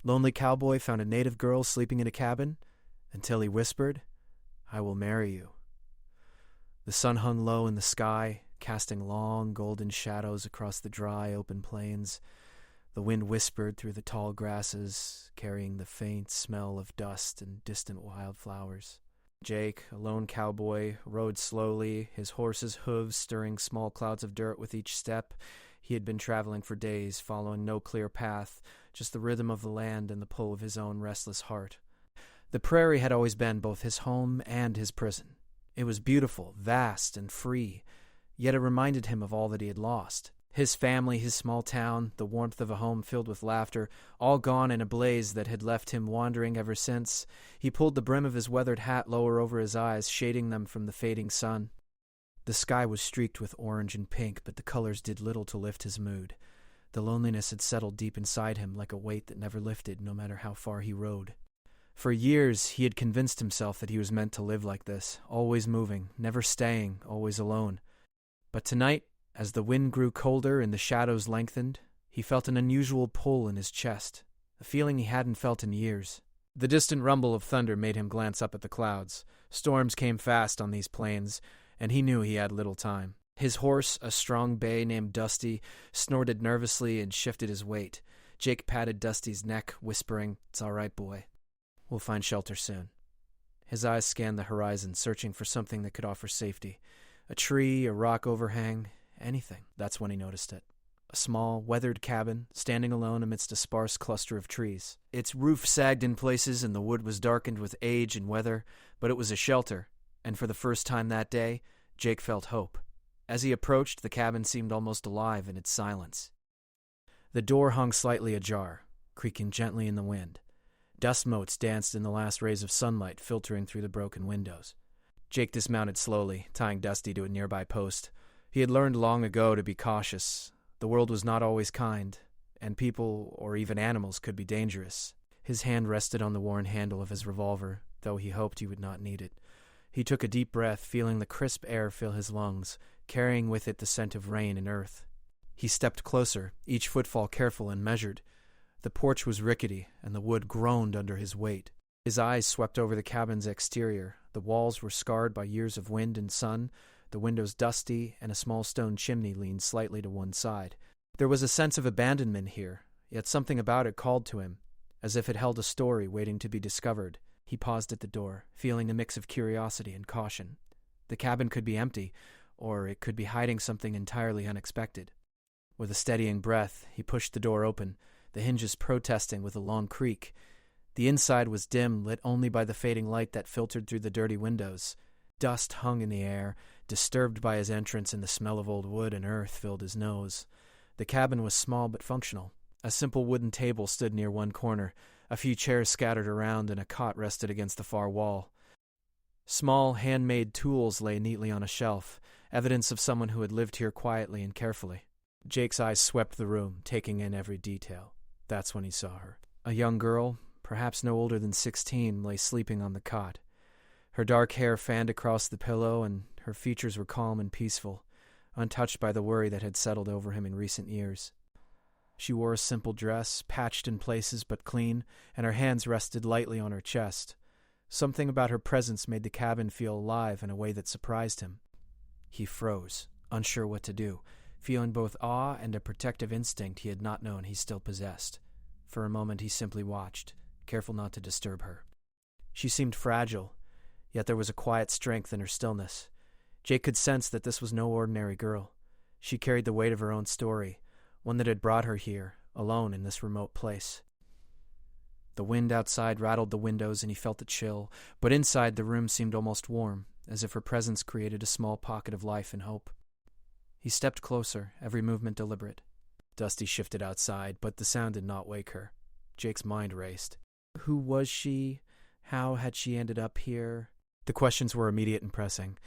Lonely Cowboy found a native girl sleeping in a cabin until he whispered, "I will marry you." The sun hung low in the sky, casting long golden shadows across the dry, open plains. The wind whispered through the tall grasses, carrying the faint smell of dust and distant wildflowers. Jake, a lone cowboy, rode slowly, his horse's hooves stirring small clouds of dirt with each step. He had been traveling for days, following no clear path, just the rhythm of the land and the pull of his own restless heart. The prairie had always been both his home and his prison. It was beautiful, vast, and free, yet it reminded him of all that he had lost. His family, his small town, the warmth of a home filled with laughter, all gone in a blaze that had left him wandering ever since. He pulled the brim of his weathered hat lower over his eyes, shading them from the fading sun. The sky was streaked with orange and pink, but the colors did little to lift his mood. The loneliness had settled deep inside him like a weight that never lifted, no matter how far he rode. For years, he had convinced himself that he was meant to live like this, always moving, never staying, always alone. But tonight, as the wind grew colder and the shadows lengthened, he felt an unusual pull in his chest, a feeling he hadn't felt in years. The distant rumble of thunder made him glance up at the clouds. Storms came fast on these plains, and he knew he had little time. His horse, a strong bay named Dusty, snorted nervously and shifted his weight. Jake patted Dusty's neck, whispering, "It's all right, boy. We'll find shelter soon." His eyes scanned the horizon, searching for something that could offer safety. A tree, a rock overhang, anything. That's when he noticed it. A small, weathered cabin, standing alone amidst a sparse cluster of trees. Its roof sagged in places and the wood was darkened with age and weather, but it was a shelter, and for the first time that day, Jake felt hope. As he approached, the cabin seemed almost alive in its silence. The door hung slightly ajar, creaking gently in the wind. Dust motes danced in the last rays of sunlight filtering through the broken windows. Jake dismounted slowly, tying Dusty to a nearby post. He had learned long ago to be cautious. The world was not always kind, and people, or even animals, could be dangerous. His hand rested on the worn handle of his revolver, though he hoped he would not need it. He took a deep breath, feeling the crisp air fill his lungs, carrying with it the scent of rain and earth. He stepped closer, each footfall careful and measured. The porch was rickety, and the wood groaned under his weight. His eyes swept over the cabin's exterior. The walls were scarred by years of wind and sun, the windows dusty, and a small stone chimney leaned slightly to one side. There was a sense of abandonment here, yet something about it called to him, as if it held a story waiting to be discovered. He paused at the door, feeling a mix of curiosity and caution. The cabin could be empty, or it could be hiding something entirely unexpected. With a steadying breath, he pushed the door open, the hinges protesting with a long creak. The inside was dim, lit only by the fading light that filtered through the dirty windows. Dust hung in the air, disturbed by his entrance, and the smell of old wood and earth filled his nose. The cabin was small but functional. A simple wooden table stood near one corner, a few chairs scattered around, and a cot rested against the far wall. Small, handmade tools lay neatly on a shelf, evidence of someone who had lived here quietly and carefully. Jake's eyes swept the room, taking in every detail. That's when he saw her. A young girl, perhaps no older than 16, lay sleeping on the cot. Her dark hair fanned across the pillow, and her features were calm and peaceful, untouched by the worry that had settled over him in recent years. She wore a simple dress, patched in places but clean, and her hands rested lightly on her chest. Something about her presence made the cabin feel alive in a way that surprised him. He froze, unsure what to do, feeling both awe and a protective instinct he had not known he still possessed. For a moment he simply watched, careful not to disturb her. She seemed fragile, yet there was a quiet strength in her stillness. Jake could sense that this was no ordinary girl. She carried the weight of her own story, one that had brought her here, alone in this remote place. The wind outside rattled the windows and he felt the chill, but inside the room seemed almost warm, as if her presence created a small pocket of life and hope. He stepped closer, every movement deliberate. Dusty shifted outside, but the sound did not wake her. Jake's mind raced. Who was she? How had she ended up here? The questions were immediate and pressing,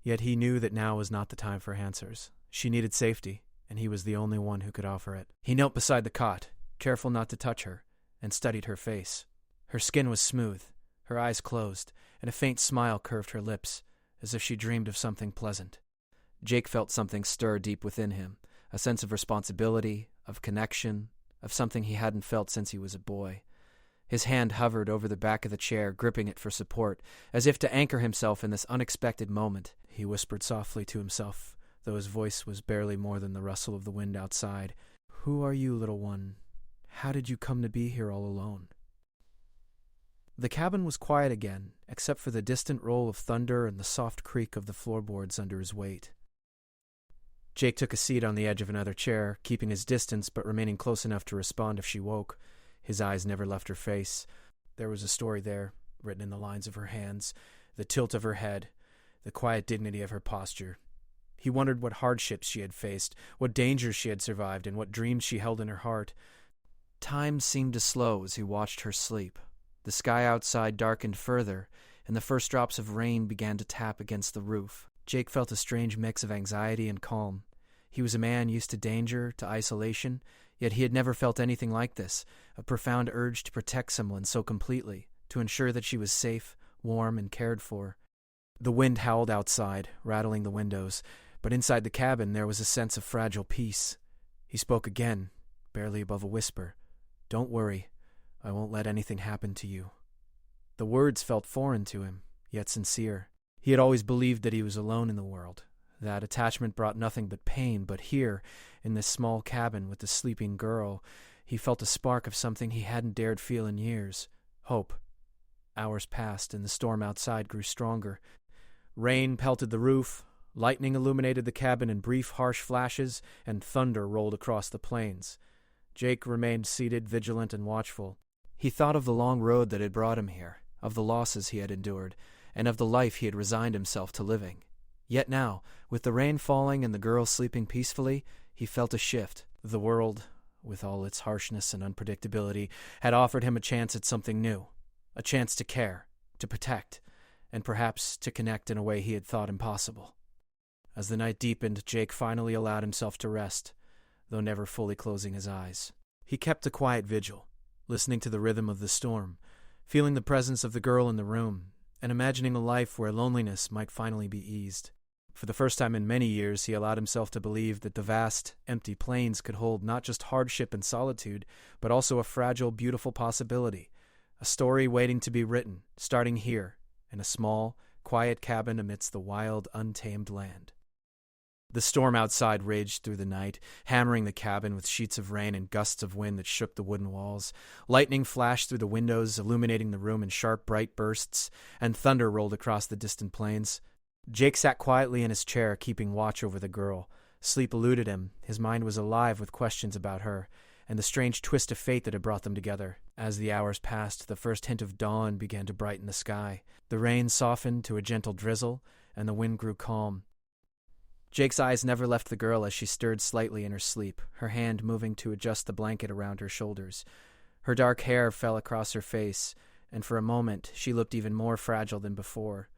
yet he knew that now was not the time for answers. She needed safety, and he was the only one who could offer it. He knelt beside the cot, careful not to touch her, and studied her face. Her skin was smooth, her eyes closed, and a faint smile curved her lips, as if she dreamed of something pleasant. Jake felt something stir deep within him, a sense of responsibility, of connection, of something he hadn't felt since he was a boy. His hand hovered over the back of the chair, gripping it for support, as if to anchor himself in this unexpected moment. He whispered softly to himself, though his voice was barely more than the rustle of the wind outside. "Who are you, little one? How did you come to be here all alone?" The cabin was quiet again, except for the distant roll of thunder and the soft creak of the floorboards under his weight. Jake took a seat on the edge of another chair, keeping his distance but remaining close enough to respond if she woke. His eyes never left her face. There was a story there, written in the lines of her hands, the tilt of her head, the quiet dignity of her posture. He wondered what hardships she had faced, what dangers she had survived, and what dreams she held in her heart. Time seemed to slow as he watched her sleep. The sky outside darkened further, and the first drops of rain began to tap against the roof. Jake felt a strange mix of anxiety and calm. He was a man used to danger, to isolation, yet he had never felt anything like this, a profound urge to protect someone so completely, to ensure that she was safe, warm, and cared for. The wind howled outside, rattling the windows, but inside the cabin there was a sense of fragile peace. He spoke again, barely above a whisper. "Don't worry. I won't let anything happen to you." The words felt foreign to him, yet sincere. He had always believed that he was alone in the world, that attachment brought nothing but pain, but here, in this small cabin with the sleeping girl, he felt a spark of something he hadn't dared feel in years: hope. Hours passed, and the storm outside grew stronger. Rain pelted the roof, lightning illuminated the cabin in brief, harsh flashes, and thunder rolled across the plains. Jake remained seated, vigilant and watchful. He thought of the long road that had brought him here, of the losses he had endured, and of the life he had resigned himself to living. Yet now, with the rain falling and the girl sleeping peacefully, he felt a shift. The world, with all its harshness and unpredictability, had offered him a chance at something new, a chance to care, to protect, and perhaps to connect in a way he had thought impossible. As the night deepened, Jake finally allowed himself to rest, though never fully closing his eyes. He kept a quiet vigil, listening to the rhythm of the storm, feeling the presence of the girl in the room, and imagining a life where loneliness might finally be eased. For the first time in many years, he allowed himself to believe that the vast, empty plains could hold not just hardship and solitude, but also a fragile, beautiful possibility, a story waiting to be written, starting here, in a small, quiet cabin amidst the wild, untamed land. The storm outside raged through the night, hammering the cabin with sheets of rain and gusts of wind that shook the wooden walls. Lightning flashed through the windows, illuminating the room in sharp, bright bursts, and thunder rolled across the distant plains. Jake sat quietly in his chair, keeping watch over the girl. Sleep eluded him. His mind was alive with questions about her, and the strange twist of fate that had brought them together. As the hours passed, the first hint of dawn began to brighten the sky. The rain softened to a gentle drizzle, and the wind grew calm. Jake's eyes never left the girl as she stirred slightly in her sleep, her hand moving to adjust the blanket around her shoulders. Her dark hair fell across her face, and for a moment she looked even more fragile than before.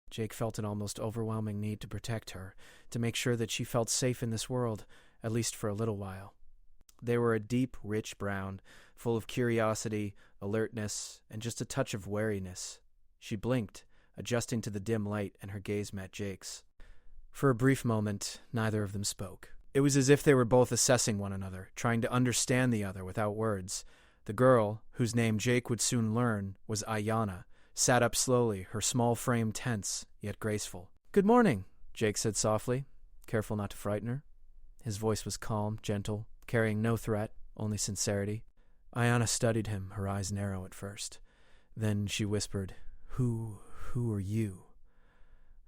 Jake felt an almost overwhelming need to protect her, to make sure that she felt safe in this world, at least for a little while. They were a deep, rich brown, full of curiosity, alertness, and just a touch of wariness. She blinked, adjusting to the dim light, and her gaze met Jake's. For a brief moment, neither of them spoke. It was as if they were both assessing one another, trying to understand the other without words. The girl, whose name Jake would soon learn, was Ayanna, sat up slowly, her small frame tense, yet graceful. "Good morning," Jake said softly, careful not to frighten her. His voice was calm, gentle, carrying no threat, only sincerity. Ayanna studied him, her eyes narrow at first. Then she whispered, Who are you?"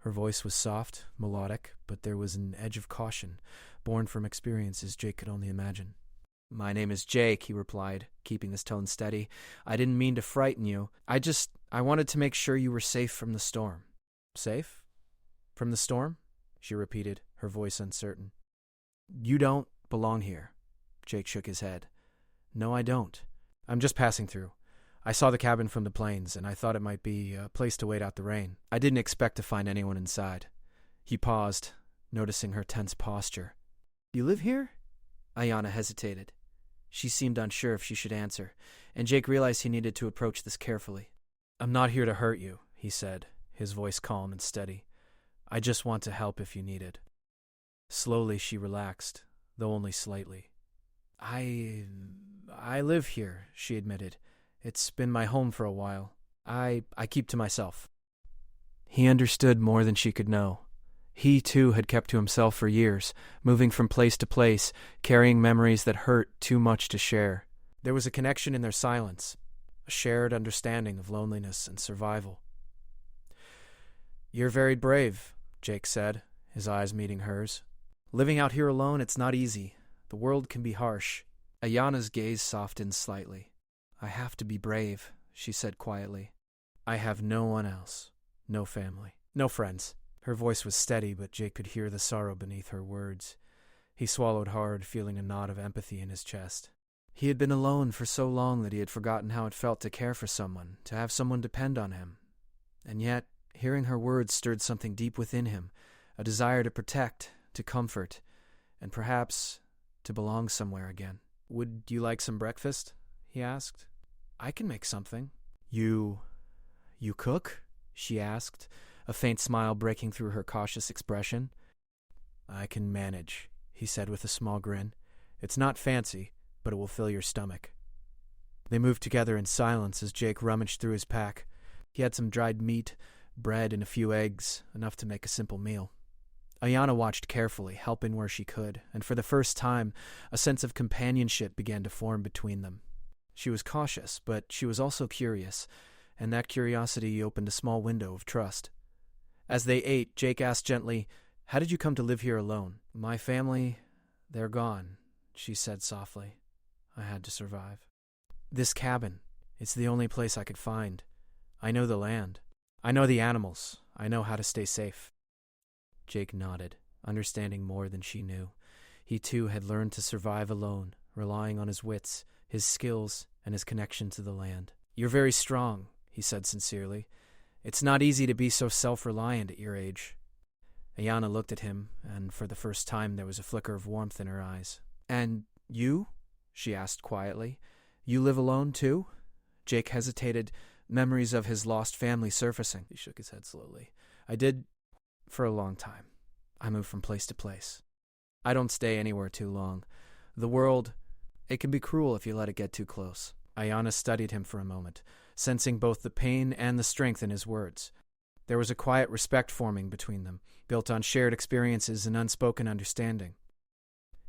Her voice was soft, melodic, but there was an edge of caution, born from experiences Jake could only imagine. "My name is Jake," he replied, keeping his tone steady. "I didn't mean to frighten you. I wanted to make sure you were safe from the storm." "Safe? From the storm?" she repeated, her voice uncertain. "You don't belong here." Jake shook his head. "No, I don't. I'm just passing through. I saw the cabin from the plains, and I thought it might be a place to wait out the rain. I didn't expect to find anyone inside." He paused, noticing her tense posture. "You live here?" Ayanna hesitated. She seemed unsure if she should answer, and Jake realized he needed to approach this carefully. "I'm not here to hurt you," he said, his voice calm and steady. "I just want to help if you need it." Slowly she relaxed, though only slightly. I live here," she admitted, It's been my home for a while. I keep to myself." He understood more than she could know. He, too, had kept to himself for years, moving from place to place, carrying memories that hurt too much to share. There was a connection in their silence, a shared understanding of loneliness and survival. "You're very brave," Jake said, his eyes meeting hers. "Living out here alone, it's not easy. The world can be harsh." Ayana's gaze softened slightly. "I have to be brave," she said quietly. "I have no one else. No family. No friends." Her voice was steady, but Jake could hear the sorrow beneath her words. He swallowed hard, feeling a knot of empathy in his chest. He had been alone for so long that he had forgotten how it felt to care for someone, to have someone depend on him. And yet, hearing her words stirred something deep within him, a desire to protect, to comfort, and perhaps to belong somewhere again. "Would you like some breakfast?" he asked. "I can make something." You cook?" she asked, a faint smile breaking through her cautious expression. "I can manage," he said with a small grin. "It's not fancy, but it will fill your stomach." They moved together in silence as Jake rummaged through his pack. He had some dried meat, bread, and a few eggs, enough to make a simple meal. Ayana watched carefully, helping where she could, and for the first time, a sense of companionship began to form between them. She was cautious, but she was also curious, and that curiosity opened a small window of trust. As they ate, Jake asked gently, "How did you come to live here alone?" "My family, they're gone," she said softly. "I had to survive. This cabin, it's the only place I could find. I know the land. I know the animals. I know how to stay safe." Jake nodded, understanding more than she knew. He too had learned to survive alone, relying on his wits, his skills, and his connection to the land. "You're very strong," he said sincerely. "It's not easy to be so self-reliant at your age." Ayana looked at him, and for the first time there was a flicker of warmth in her eyes. "And you?" she asked quietly. "You live alone too?" Jake hesitated, memories of his lost family surfacing. He shook his head slowly. "I did for a long time. I move from place to place. I don't stay anywhere too long. The world, it can be cruel if you let it get too close." Ayana studied him for a moment, sensing both the pain and the strength in his words. There was a quiet respect forming between them, built on shared experiences and unspoken understanding.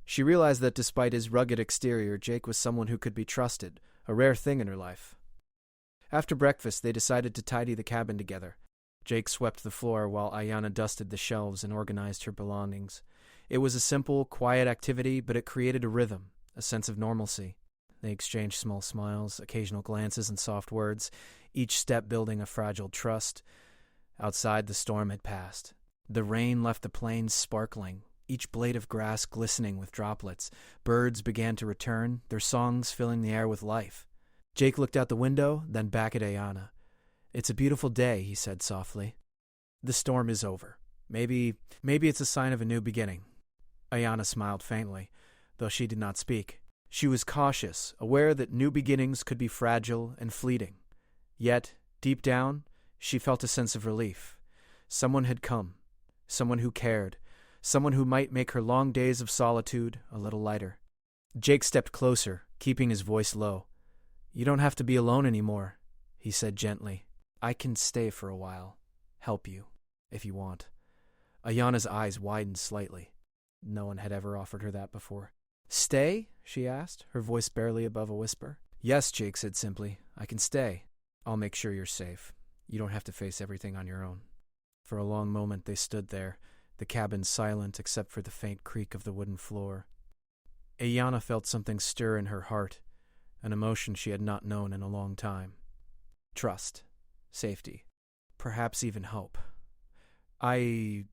She realized that despite his rugged exterior, Jake was someone who could be trusted, a rare thing in her life. After breakfast, they decided to tidy the cabin together. Jake swept the floor while Ayana dusted the shelves and organized her belongings. It was a simple, quiet activity, but it created a rhythm, a sense of normalcy. They exchanged small smiles, occasional glances, and soft words, each step building a fragile trust. Outside, the storm had passed. The rain left the plains sparkling, each blade of grass glistening with droplets. Birds began to return, their songs filling the air with life. Jake looked out the window, then back at Ayana. "It's a beautiful day," he said softly. "The storm is over. Maybe it's a sign of a new beginning." Ayana smiled faintly, though she did not speak. She was cautious, aware that new beginnings could be fragile and fleeting. Yet, deep down, she felt a sense of relief. Someone had come, someone who cared, someone who might make her long days of solitude a little lighter. Jake stepped closer, keeping his voice low. "You don't have to be alone anymore," he said gently. "I can stay for a while, help you, if you want." Ayana's eyes widened slightly. No one had ever offered her that before. "Stay?" she asked, her voice barely above a whisper. "Yes," Jake said simply. "I can stay. I'll make sure you're safe. You don't have to face everything on your own." For a long moment they stood there, the cabin silent except for the faint creak of the wooden floor. Ayana felt something stir in her heart, an emotion she had not known in a long time. Trust, safety, perhaps even hope. I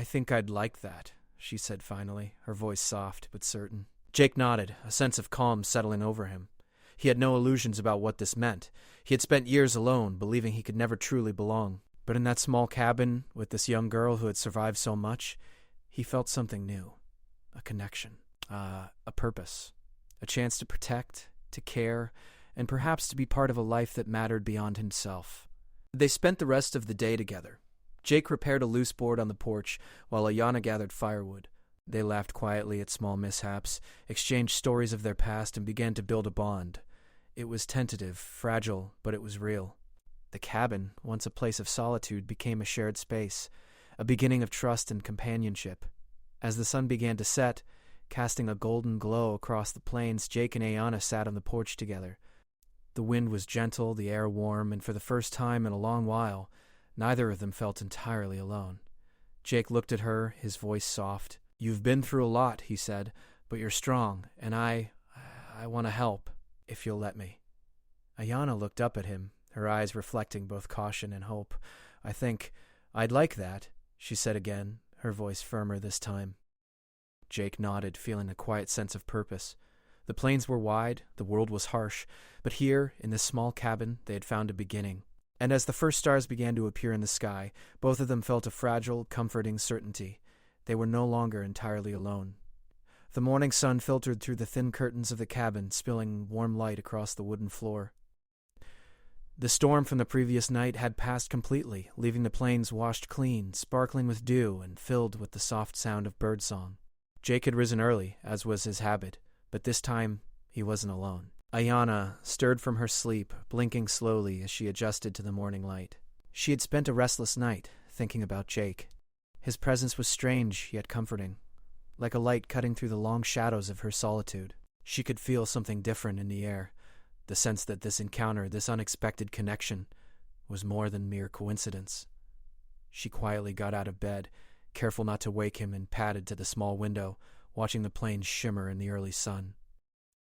think I'd like that," she said finally, her voice soft but certain. Jake nodded, a sense of calm settling over him. He had no illusions about what this meant. He had spent years alone, believing he could never truly belong. But in that small cabin, with this young girl who had survived so much, he felt something new. A connection, a purpose, a chance to protect, to care, and perhaps to be part of a life that mattered beyond himself. They spent the rest of the day together. Jake repaired a loose board on the porch, while Ayana gathered firewood. They laughed quietly at small mishaps, exchanged stories of their past, and began to build a bond. It was tentative, fragile, but it was real. The cabin, once a place of solitude, became a shared space, a beginning of trust and companionship. As the sun began to set, casting a golden glow across the plains, Jake and Ayana sat on the porch together. The wind was gentle, the air warm, and for the first time in a long while, neither of them felt entirely alone. Jake looked at her, his voice soft. "You've been through a lot," he said, "but you're strong, and I want to help, if you'll let me." Ayana looked up at him, her eyes reflecting both caution and hope. "I think I'd like that," she said again, her voice firmer this time. Jake nodded, feeling a quiet sense of purpose. The plains were wide, the world was harsh, but here, in this small cabin, they had found a beginning. And as the first stars began to appear in the sky, both of them felt a fragile, comforting certainty. They were no longer entirely alone. The morning sun filtered through the thin curtains of the cabin, spilling warm light across the wooden floor. The storm from the previous night had passed completely, leaving the plains washed clean, sparkling with dew, and filled with the soft sound of birdsong. Jake had risen early, as was his habit, but this time he wasn't alone. Ayana stirred from her sleep, blinking slowly as she adjusted to the morning light. She had spent a restless night, thinking about Jake. His presence was strange, yet comforting, like a light cutting through the long shadows of her solitude. She could feel something different in the air, the sense that this encounter, this unexpected connection, was more than mere coincidence. She quietly got out of bed, careful not to wake him, and padded to the small window, watching the plains shimmer in the early sun.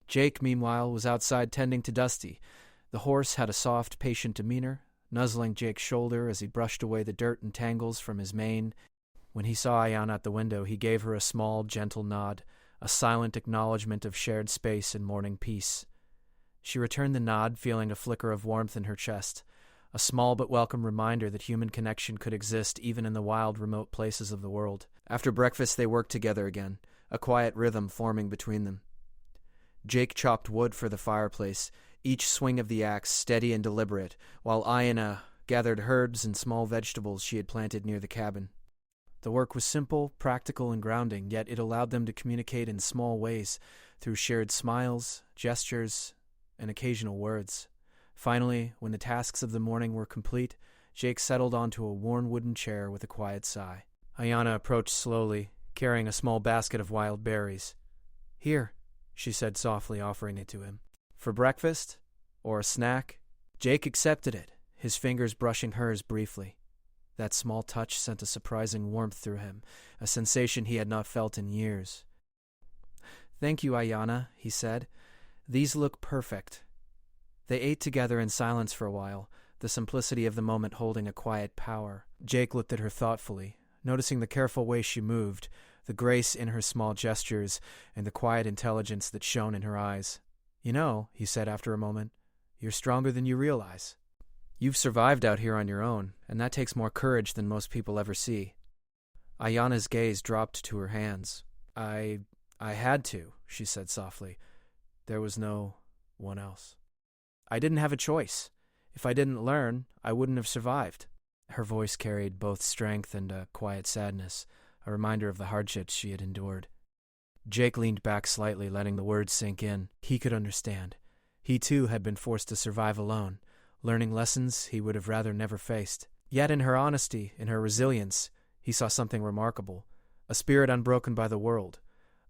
Jake, meanwhile, was outside tending to Dusty. The horse had a soft, patient demeanor, nuzzling Jake's shoulder as he brushed away the dirt and tangles from his mane. When he saw Ayana at the window, he gave her a small, gentle nod, a silent acknowledgement of shared space and morning peace. She returned the nod, feeling a flicker of warmth in her chest, a small but welcome reminder that human connection could exist even in the wild, remote places of the world. After breakfast, they worked together again, a quiet rhythm forming between them. Jake chopped wood for the fireplace, each swing of the axe steady and deliberate, while Ayana gathered herbs and small vegetables she had planted near the cabin. The work was simple, practical, and grounding, yet it allowed them to communicate in small ways, through shared smiles, gestures, and occasional words. Finally, when the tasks of the morning were complete, Jake settled onto a worn wooden chair with a quiet sigh. Ayana approached slowly, carrying a small basket of wild berries. "Here," she said softly, offering it to him. "For breakfast? Or a snack?" Jake accepted it, his fingers brushing hers briefly. That small touch sent a surprising warmth through him, a sensation he had not felt in years. "Thank you, Ayana," he said. "These look perfect." They ate together in silence for a while, the simplicity of the moment holding a quiet power. Jake looked at her thoughtfully, noticing the careful way she moved, the grace in her small gestures, and the quiet intelligence that shone in her eyes. "You know," he said after a moment, "you're stronger than you realize. You've survived out here on your own, and that takes more courage than most people ever see." Ayana's gaze dropped to her hands. I had to," she said softly. "There was no one else. I didn't have a choice. If I didn't learn, I wouldn't have survived." Her voice carried both strength and a quiet sadness, a reminder of the hardships she had endured. Jake leaned back slightly, letting the words sink in. He could understand. He too had been forced to survive alone, learning lessons he would have rather never faced. Yet in her honesty, in her resilience, he saw something remarkable, a spirit unbroken by the world,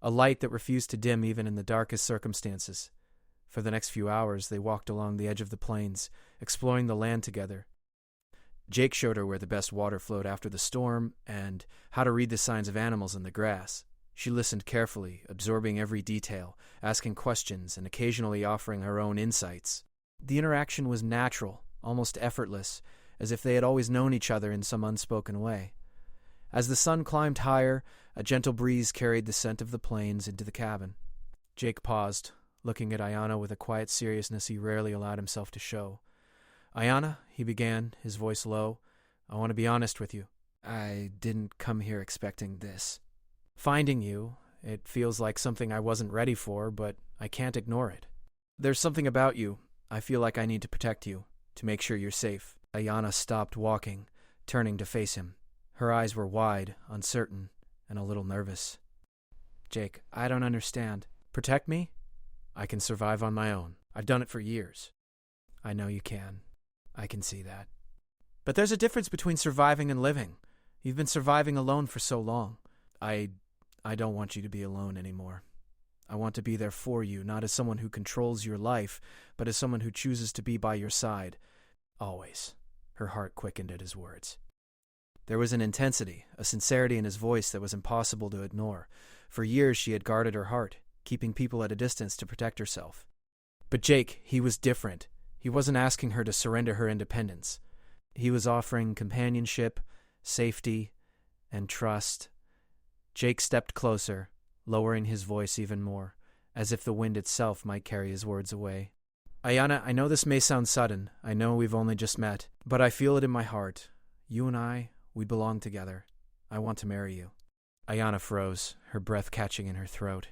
a light that refused to dim even in the darkest circumstances. For the next few hours, they walked along the edge of the plains, exploring the land together. Jake showed her where the best water flowed after the storm and how to read the signs of animals in the grass. She listened carefully, absorbing every detail, asking questions, and occasionally offering her own insights. The interaction was natural, almost effortless, as if they had always known each other in some unspoken way. As the sun climbed higher, a gentle breeze carried the scent of the plains into the cabin. Jake paused, looking at Ayana with a quiet seriousness he rarely allowed himself to show. "Ayana," he began, his voice low, "I want to be honest with you. I didn't come here expecting this. Finding you, it feels like something I wasn't ready for, but I can't ignore it. There's something about you. I feel like I need to protect you, to make sure you're safe." Ayana stopped walking, turning to face him. Her eyes were wide, uncertain, and a little nervous. "Jake, I don't understand. Protect me? I can survive on my own. I've done it for years. I know you can. I can see that. But there's a difference between surviving and living. You've been surviving alone for so long. I don't want you to be alone anymore. I want to be there for you, not as someone who controls your life, but as someone who chooses to be by your side. Always. Her heart quickened at his words. There was an intensity, a sincerity in his voice that was impossible to ignore. For years she had guarded her heart, keeping people at a distance to protect herself. But Jake, he was different. He wasn't asking her to surrender her independence. He was offering companionship, safety, and trust. Jake stepped closer, lowering his voice even more, as if the wind itself might carry his words away. Ayana, I know this may sound sudden. I know we've only just met, but I feel it in my heart. You and I, we belong together. I want to marry you. Ayana froze, her breath catching in her throat.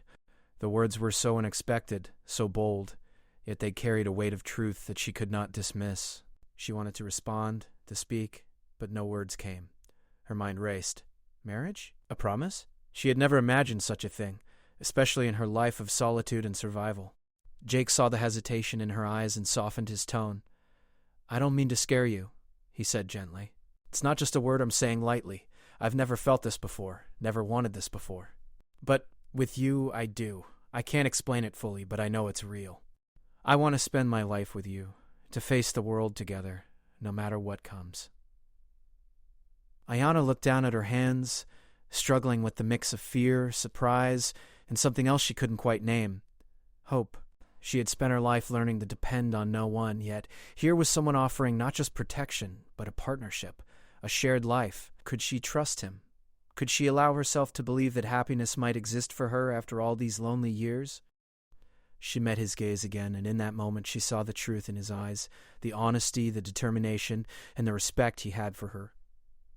The words were so unexpected, so bold, yet they carried a weight of truth that she could not dismiss. She wanted to respond, to speak, but no words came. Her mind raced. Marriage? A promise? She had never imagined such a thing, especially in her life of solitude and survival. Jake saw the hesitation in her eyes and softened his tone. I don't mean to scare you, he said gently. It's not just a word I'm saying lightly. I've never felt this before, never wanted this before. But with you, I do. I can't explain it fully, but I know it's real. I want to spend my life with you, to face the world together, no matter what comes. Ayana looked down at her hands, struggling with the mix of fear, surprise, and something else she couldn't quite name. Hope. She had spent her life learning to depend on no one, yet here was someone offering not just protection, but a partnership, a shared life. Could she trust him? Could she allow herself to believe that happiness might exist for her after all these lonely years? She met his gaze again, and in that moment she saw the truth in his eyes, the honesty, the determination, and the respect he had for her.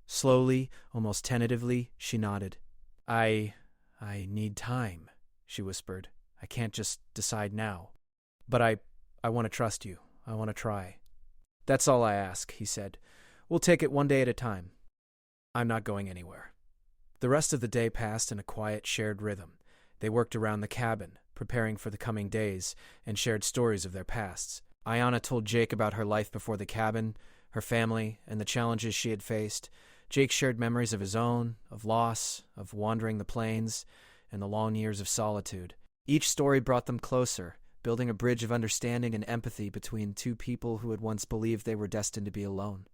Slowly, almost tentatively, she nodded. I need time, she whispered. I can't just decide now. But I want to trust you. I want to try. That's all I ask, he said. We'll take it one day at a time. I'm not going anywhere. The rest of the day passed in a quiet, shared rhythm. They worked around the cabin, preparing for the coming days, and shared stories of their pasts. Ayana told Jake about her life before the cabin, her family, and the challenges she had faced. Jake shared memories of his own, of loss, of wandering the plains, and the long years of solitude. Each story brought them closer, building a bridge of understanding and empathy between two people who had once believed they were destined to be alone.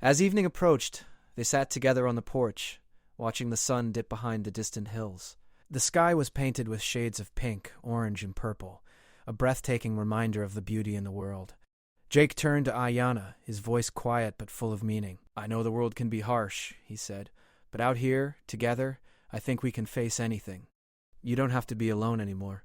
As evening approached, they sat together on the porch, watching the sun dip behind the distant hills. The sky was painted with shades of pink, orange, and purple, a breathtaking reminder of the beauty in the world. Jake turned to Ayana, his voice quiet but full of meaning. I know the world can be harsh, he said, but out here, together, I think we can face anything. You don't have to be alone anymore.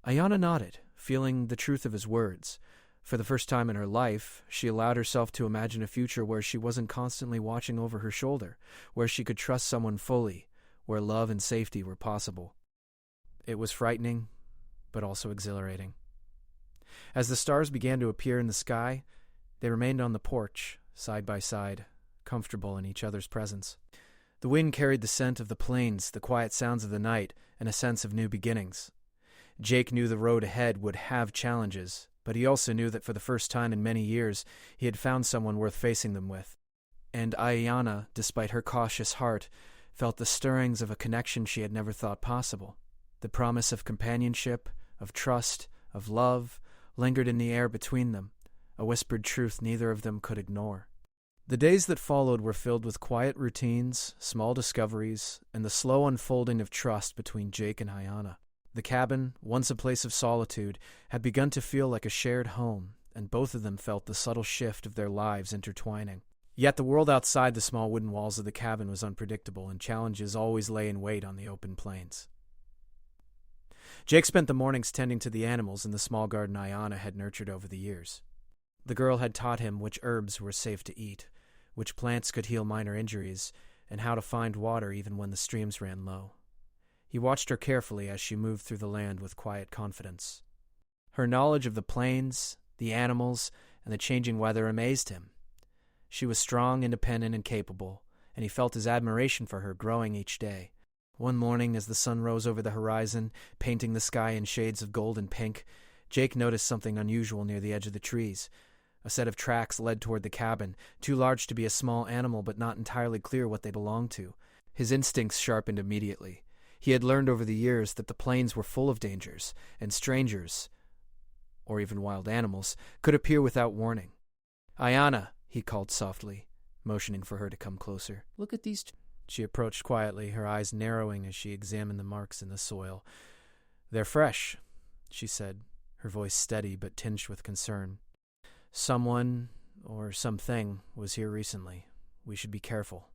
Ayana nodded, feeling the truth of his words. For the first time in her life, she allowed herself to imagine a future where she wasn't constantly watching over her shoulder, where she could trust someone fully, where love and safety were possible. It was frightening, but also exhilarating. As the stars began to appear in the sky, they remained on the porch, side by side, comfortable in each other's presence. The wind carried the scent of the plains, the quiet sounds of the night, and a sense of new beginnings. Jake knew the road ahead would have challenges, but he also knew that for the first time in many years, he had found someone worth facing them with. And Ayana, despite her cautious heart, felt the stirrings of a connection she had never thought possible. The promise of companionship, of trust, of love, lingered in the air between them, a whispered truth neither of them could ignore. The days that followed were filled with quiet routines, small discoveries, and the slow unfolding of trust between Jake and Ayana. The cabin, once a place of solitude, had begun to feel like a shared home, and both of them felt the subtle shift of their lives intertwining. Yet the world outside the small wooden walls of the cabin was unpredictable, and challenges always lay in wait on the open plains. Jake spent the mornings tending to the animals in the small garden Ayana had nurtured over the years. The girl had taught him which herbs were safe to eat, which plants could heal minor injuries, and how to find water even when the streams ran low. He watched her carefully as she moved through the land with quiet confidence. Her knowledge of the plains, the animals, and the changing weather amazed him. She was strong, independent, and capable, and he felt his admiration for her growing each day. One morning, as the sun rose over the horizon, painting the sky in shades of gold and pink, Jake noticed something unusual near the edge of the trees. A set of tracks led toward the cabin, too large to be a small animal but not entirely clear what they belonged to. His instincts sharpened immediately. He had learned over the years that the plains were full of dangers, and strangers, or even wild animals, could appear without warning. "Ayana," he called softly, motioning for her to come closer. "Look at these." She approached quietly, her eyes narrowing as she examined the marks in the soil. "They're fresh," she said, her voice steady but tinged with concern. "Someone, or something, was here recently. We should be careful.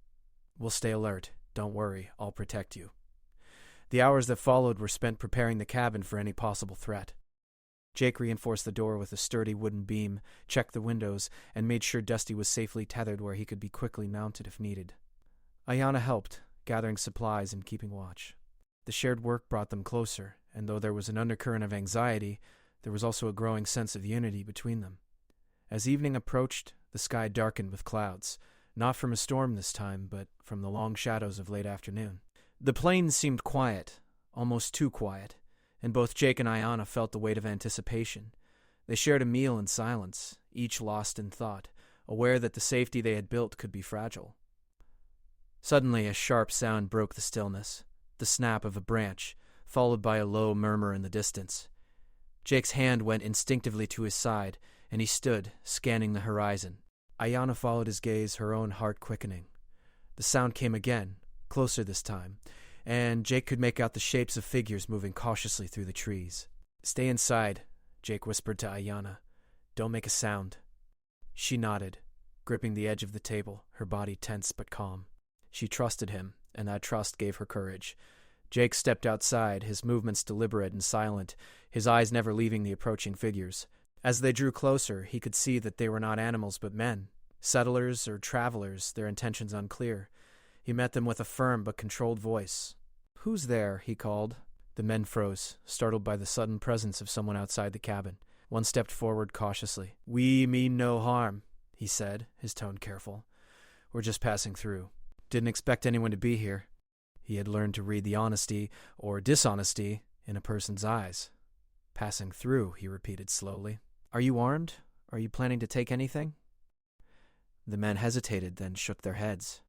We'll stay alert. Don't worry, I'll protect you." The hours that followed were spent preparing the cabin for any possible threat. Jake reinforced the door with a sturdy wooden beam, checked the windows, and made sure Dusty was safely tethered where he could be quickly mounted if needed. Ayana helped, gathering supplies and keeping watch. The shared work brought them closer, and though there was an undercurrent of anxiety, there was also a growing sense of unity between them. As evening approached, the sky darkened with clouds, not from a storm this time, but from the long shadows of late afternoon. The plains seemed quiet, almost too quiet, and both Jake and Ayana felt the weight of anticipation. They shared a meal in silence, each lost in thought, aware that the safety they had built could be fragile. Suddenly, a sharp sound broke the stillness, the snap of a branch, followed by a low murmur in the distance. Jake's hand went instinctively to his side, and he stood, scanning the horizon. Ayana followed his gaze, her own heart quickening. The sound came again, closer this time, and Jake could make out the shapes of figures moving cautiously through the trees. "Stay inside," Jake whispered to Ayana. "Don't make a sound." She nodded, gripping the edge of the table, her body tense but calm. She trusted him, and that trust gave her courage. Jake stepped outside, his movements deliberate and silent, his eyes never leaving the approaching figures. As they drew closer, he could see that they were not animals but men, settlers or travelers, their intentions unclear. He met them with a firm but controlled voice. "Who's there?" he called. The men froze, startled by the sudden presence of someone outside the cabin. One stepped forward cautiously. "We mean no harm," he said, his tone careful. "We're just passing through. Didn't expect anyone to be here." He had learned to read the honesty, or dishonesty, in a person's eyes. "Passing through," he repeated slowly. "Are you armed? Are you planning to take anything?" The men hesitated, then shook their heads.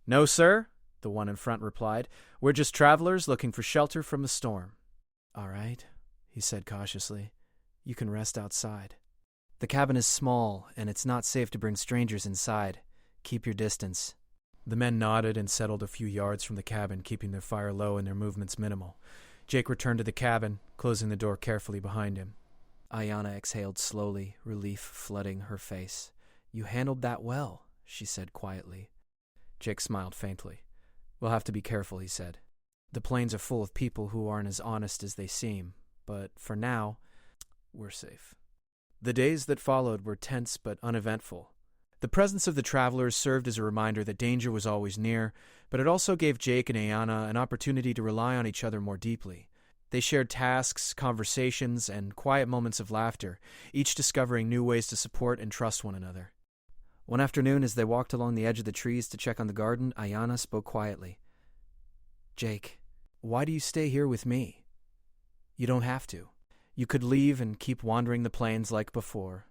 "No, sir," the one in front replied. "We're just travelers looking for shelter from the storm." "All right," he said cautiously. "You can rest outside. The cabin is small, and it's not safe to bring strangers inside. Keep your distance." The men nodded and settled a few yards from the cabin, keeping their fire low and their movements minimal. Jake returned to the cabin, closing the door carefully behind him. Ayana exhaled slowly, relief flooding her face. "You handled that well," she said quietly. Jake smiled faintly. "We'll have to be careful," he said. "The plains are full of people who aren't as honest as they seem, but for now, we're safe." The days that followed were tense but uneventful. The presence of the travelers served as a reminder that danger was always near, but it also gave Jake and Ayana an opportunity to rely on each other more deeply. They shared tasks, conversations, and quiet moments of laughter, each discovering new ways to support and trust one another. One afternoon, as they walked along the edge of the trees to check on the garden, Ayana spoke quietly. "Jake, why do you stay here with me? You don't have to. You could leave and keep wandering the plains like before."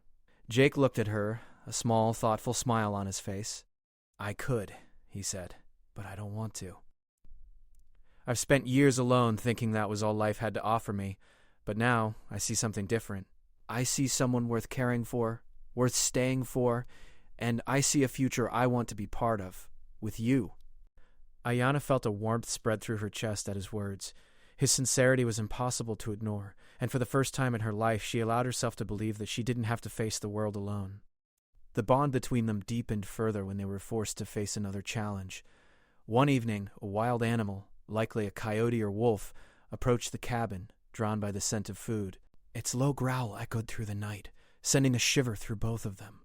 Jake looked at her, a small, thoughtful smile on his face. "I could," he said, "but I don't want to. I've spent years alone thinking that was all life had to offer me, but now I see something different. I see someone worth caring for, worth staying for, and I see a future I want to be part of, with you." Ayana felt a warmth spread through her chest at his words. His sincerity was impossible to ignore, and for the first time in her life she allowed herself to believe that she didn't have to face the world alone. The bond between them deepened further when they were forced to face another challenge. One evening, a wild animal, likely a coyote or wolf, approached the cabin, drawn by the scent of food. Its low growl echoed through the night, sending a shiver through both of them.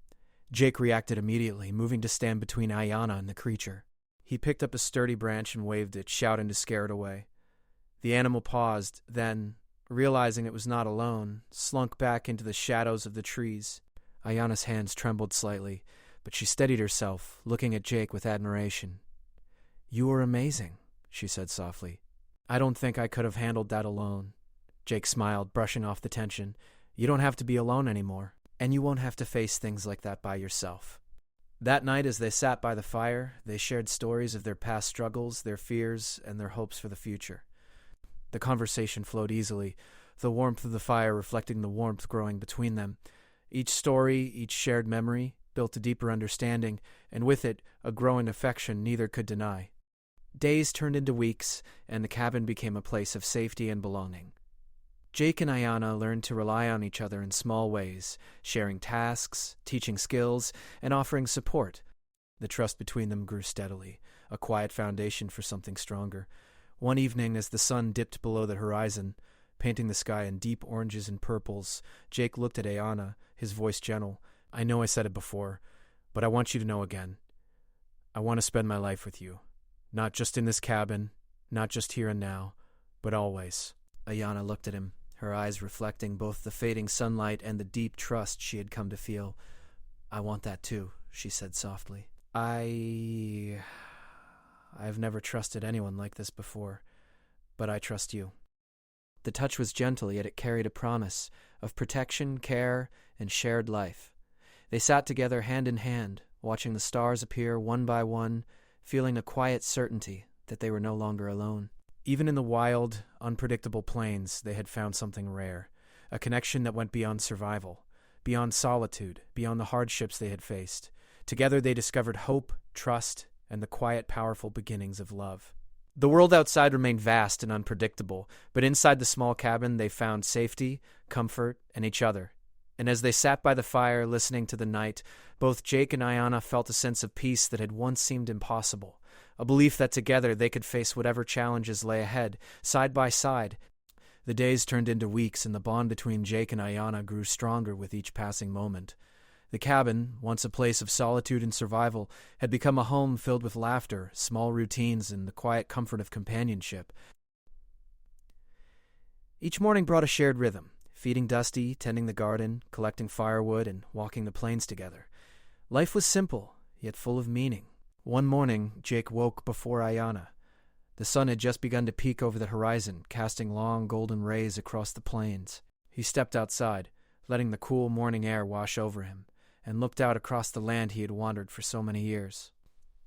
Jake reacted immediately, moving to stand between Ayana and the creature. He picked up a sturdy branch and waved it, shouting to scare it away. The animal paused, then, realizing it was not alone, slunk back into the shadows of the trees. Ayana's hands trembled slightly, but she steadied herself, looking at Jake with admiration. "You were amazing," she said softly. "I don't think I could have handled that alone." Jake smiled, brushing off the tension. You don't have to be alone anymore, and you won't have to face things like that by yourself." That night, as they sat by the fire, they shared stories of their past struggles, their fears, and their hopes for the future. The conversation flowed easily, the warmth of the fire reflecting the warmth growing between them. Each story, each shared memory, built a deeper understanding, and with it, a growing affection neither could deny. Days turned into weeks, and the cabin became a place of safety and belonging. Jake and Ayanna learned to rely on each other in small ways, sharing tasks, teaching skills, and offering support. The trust between them grew steadily, a quiet foundation for something stronger. One evening, as the sun dipped below the horizon, painting the sky in deep oranges and purples, Jake looked at Ayanna, his voice gentle. "I know I said it before, but I want you to know again. I want to spend my life with you. Not just in this cabin, not just here and now, but always." Ayanna looked at him, her eyes reflecting both the fading sunlight and the deep trust she had come to feel. "I want that too," she said softly. I've never trusted anyone like this before, but I trust you." The touch was gentle, yet it carried a promise of protection, care, and shared life. They sat together hand in hand, watching the stars appear one by one, feeling a quiet certainty that they were no longer alone. Even in the wild, unpredictable plains, they had found something rare, a connection that went beyond survival, beyond solitude, beyond the hardships they had faced. Together they discovered hope, trust, and the quiet, powerful beginnings of love. The world outside remained vast and unpredictable, but inside the small cabin they found safety, comfort, and each other. And as they sat by the fire, listening to the night, both Jake and Ayanna felt a sense of peace that had once seemed impossible, a belief that together they could face whatever challenges lay ahead, side by side. The days turned into weeks, and the bond between Jake and Ayanna grew stronger with each passing moment. The cabin, once a place of solitude and survival, had become a home filled with laughter, small routines, and the quiet comfort of companionship. Each morning brought a shared rhythm, feeding Dusty, tending the garden, collecting firewood, and walking the plains together. Life was simple, yet full of meaning. One morning, Jake woke before Ayanna. The sun had just begun to peek over the horizon, casting long golden rays across the plains. He stepped outside, letting the cool morning air wash over him, and looked out across the land he had wandered for so many years.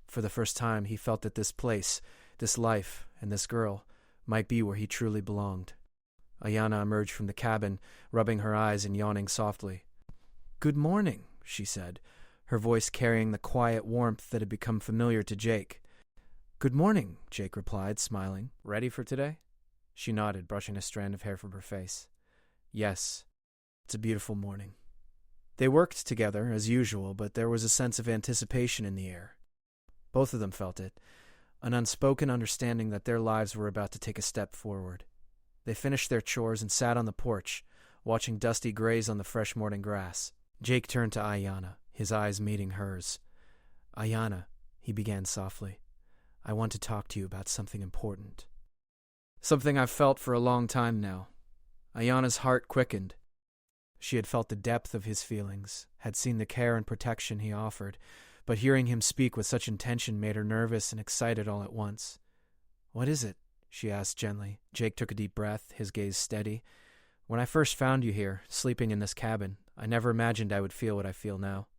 For the first time, he felt that this place, this life, and this girl might be where he truly belonged. Ayanna emerged from the cabin, rubbing her eyes and yawning softly. "Good morning," she said, her voice carrying the quiet warmth that had become familiar to Jake. "Good morning," Jake replied, smiling. "Ready for today?" She nodded, brushing a strand of hair from her face. "Yes, it's a beautiful morning." They worked together, as usual, but there was a sense of anticipation in the air. Both of them felt it, an unspoken understanding that their lives were about to take a step forward. They finished their chores and sat on the porch, watching Dusty graze on the fresh morning grass. Jake turned to Ayanna, his eyes meeting hers. "Ayanna," he began softly, "I want to talk to you about something important. Something I've felt for a long time now." Ayanna's heart quickened. She had felt the depth of his feelings, had seen the care and protection he offered, but hearing him speak with such intention made her nervous and excited all at once. "What is it?" she asked gently. Jake took a deep breath, his gaze steady. "When I first found you here, sleeping in this cabin, I never imagined I would feel what I feel now.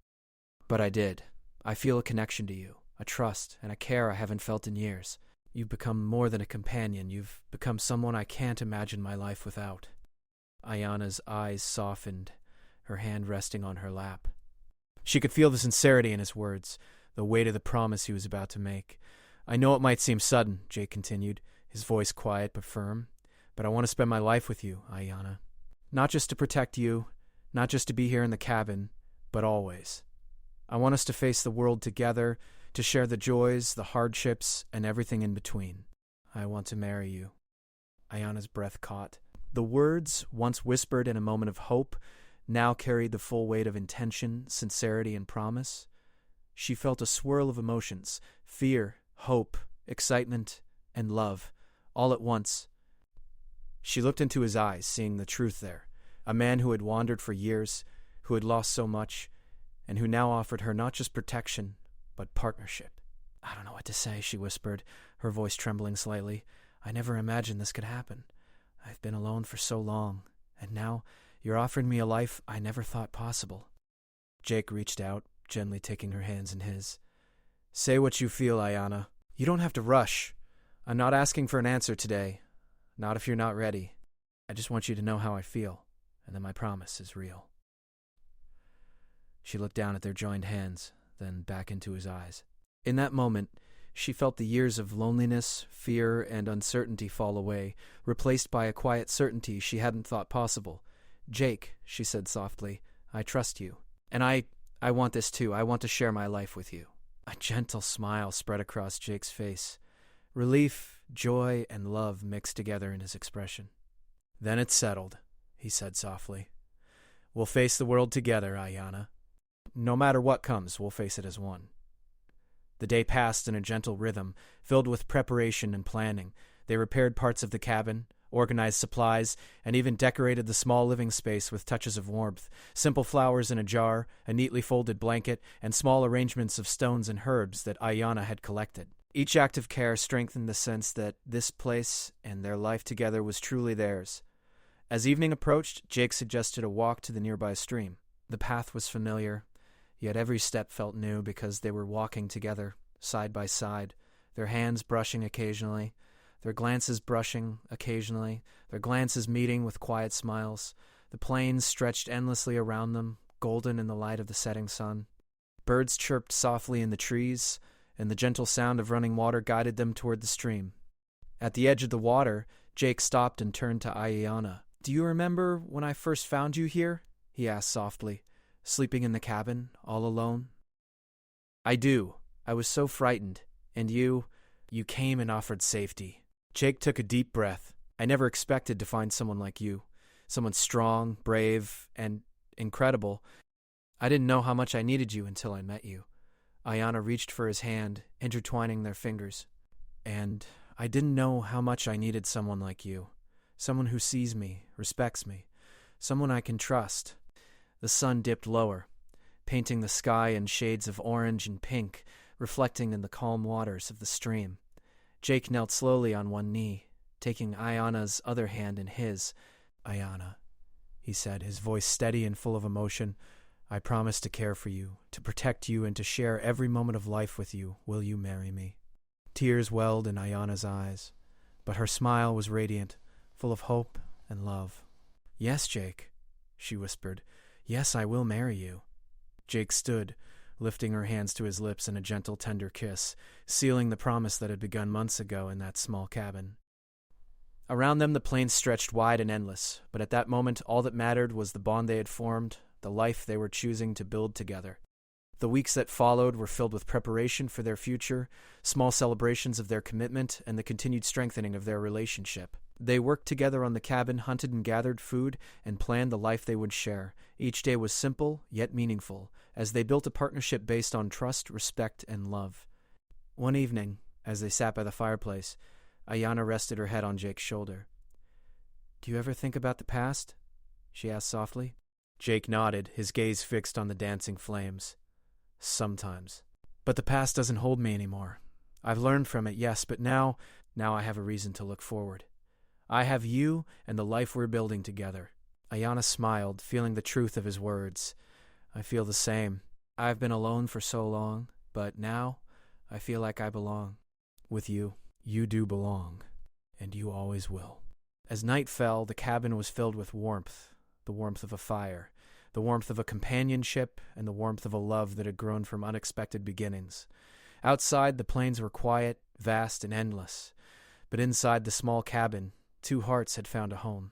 But I did. I feel a connection to you, a trust, and a care I haven't felt in years. You've become more than a companion. You've become someone I can't imagine my life without." Ayanna's eyes softened, her hand resting on her lap. She could feel the sincerity in his words, the weight of the promise he was about to make. "I know it might seem sudden," Jake continued, his voice quiet but firm, "but I want to spend my life with you, Ayanna. Not just to protect you, not just to be here in the cabin, but always. I want us to face the world together, to share the joys, the hardships, and everything in between. I want to marry you." Ayanna's breath caught. The words, once whispered in a moment of hope, now carried the full weight of intention, sincerity, and promise. She felt a swirl of emotions, fear, hope, excitement, and love, all at once. She looked into his eyes, seeing the truth there, a man who had wandered for years, who had lost so much, and who now offered her not just protection, but partnership. "I don't know what to say," she whispered, her voice trembling slightly. "I never imagined this could happen. I've been alone for so long, and now You're offering me a life I never thought possible. Jake reached out, gently taking her hands in his. Say what you feel, Ayanna. You don't have to rush. I'm not asking for an answer today. Not if you're not ready. I just want you to know how I feel, and that my promise is real. She looked down at their joined hands, then back into his eyes. In that moment, she felt the years of loneliness, fear, and uncertainty fall away, replaced by a quiet certainty she hadn't thought possible. Jake, she said softly, I trust you. And I want this too. I want to share my life with you. A gentle smile spread across Jake's face. Relief, joy, and love mixed together in his expression. Then it's settled, he said softly. We'll face the world together, Ayanna. No matter what comes, we'll face it as one. The day passed in a gentle rhythm, filled with preparation and planning. They repaired parts of the cabin, organized supplies, and even decorated the small living space with touches of warmth. Simple flowers in a jar, a neatly folded blanket, and small arrangements of stones and herbs that Ayanna had collected. Each act of care strengthened the sense that this place and their life together was truly theirs. As evening approached, Jake suggested a walk to the nearby stream. The path was familiar, yet every step felt new because they were walking together, side by side, their hands brushing occasionally, their glances brushing occasionally, their glances meeting with quiet smiles. The plains stretched endlessly around them, golden in the light of the setting sun. Birds chirped softly in the trees, and the gentle sound of running water guided them toward the stream. At the edge of the water, Jake stopped and turned to Ayanna. Do you remember when I first found you here? He asked softly, sleeping in the cabin, all alone. I do. I was so frightened. And you came and offered safety. Jake took a deep breath. I never expected to find someone like you. Someone strong, brave, and incredible. I didn't know how much I needed you until I met you. Ayanna reached for his hand, intertwining their fingers. And I didn't know how much I needed someone like you. Someone who sees me, respects me. Someone I can trust. The sun dipped lower, painting the sky in shades of orange and pink, reflecting in the calm waters of the stream. Jake knelt slowly on one knee, taking Ayanna's other hand in his. Ayanna, he said, his voice steady and full of emotion, I promise to care for you, to protect you, and to share every moment of life with you. Will you marry me? Tears welled in Ayanna's eyes, but her smile was radiant, full of hope and love. Yes, Jake, she whispered. Yes, I will marry you. Jake stood, lifting her hands to his lips in a gentle, tender kiss, sealing the promise that had begun months ago in that small cabin. Around them the plains stretched wide and endless, but at that moment all that mattered was the bond they had formed, the life they were choosing to build together. The weeks that followed were filled with preparation for their future, small celebrations of their commitment, and the continued strengthening of their relationship. They worked together on the cabin, hunted and gathered food, and planned the life they would share. Each day was simple, yet meaningful, as they built a partnership based on trust, respect, and love. One evening, as they sat by the fireplace, Ayanna rested her head on Jake's shoulder. Do you ever think about the past? She asked softly. Jake nodded, his gaze fixed on the dancing flames. Sometimes. But the past doesn't hold me anymore. I've learned from it, yes, but now I have a reason to look forward. I have you and the life we're building together. Ayanna smiled, feeling the truth of his words. I feel the same. I've been alone for so long, but now I feel like I belong. With you, you do belong, and you always will. As night fell, the cabin was filled with warmth, the warmth of a fire, the warmth of a companionship, and the warmth of a love that had grown from unexpected beginnings. Outside, the plains were quiet, vast, and endless, but inside the small cabin, two hearts had found a home.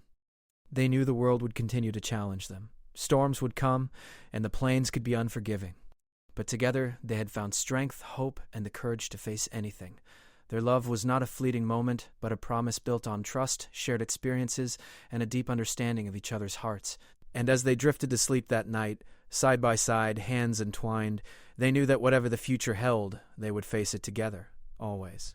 They knew the world would continue to challenge them. Storms would come, and the plains could be unforgiving. But together, they had found strength, hope, and the courage to face anything. Their love was not a fleeting moment, but a promise built on trust, shared experiences, and a deep understanding of each other's hearts. And as they drifted to sleep that night, side by side, hands entwined, they knew that whatever the future held, they would face it together, always.